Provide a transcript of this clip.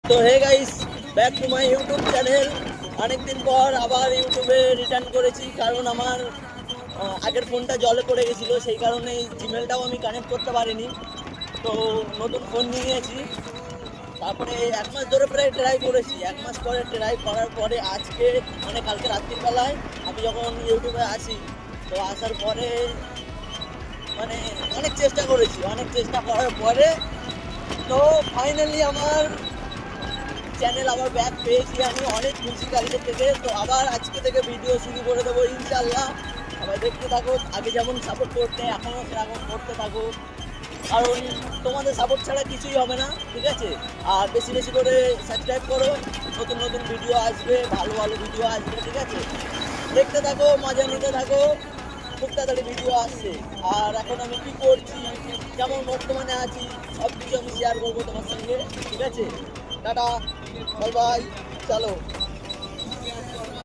তো hey guys, back to my YouTube channel. অনেকদিন পর আবার ইউটিউবে রিটার্ন করেছি, কারণ আমার আগের ফোনটা জলে পড়ে গেছিলো, সেই কারণে জিমেলটাও আমি কানেক্ট করতে পারিনি। তো নতুন ফোন নিয়েছি। তারপরে 1 মাস ধরে প্রায় ট্রাই করেছি। 1 মাস পরে ট্রাই করার পরে আজকে মানে কালকে রাত্রির বেলায় আমি যখন ইউটিউবে আসি, তো আসার পরে মানে অনেক চেষ্টা করেছি, অনেক চেষ্টা করার পরে তো ফাইনালি আমার চ্যানেল আবার ব্যাক পেয়েছি। আমি অনেক খুশি কালকে থেকে। তো আবার আজকে থেকে ভিডিও শুরু করে দেবো ইনশাল্লাহ। আবার দেখতে থাকো, আগে যেমন সাপোর্ট করতে এখনও সেরকম করতে থাকো, কারণ তোমাদের সাপোর্ট ছাড়া কিছুই হবে না, ঠিক আছে? আর বেশি বেশি করে সাবস্ক্রাইব করো, নতুন নতুন ভিডিও আসবে, ভালো ভালো ভিডিও আসবে, ঠিক আছে? দেখতে থাকো, মজা নিতে থাকো, খুব তাড়াতাড়ি ভিডিও আসছে। আর এখন আমি কি করছি, কেমন বর্তমানে আছি, সব কিছু আমি শেয়ার করবো তোমার সঙ্গে, ঠিক আছে? টাটা, বাই বাই, চলো।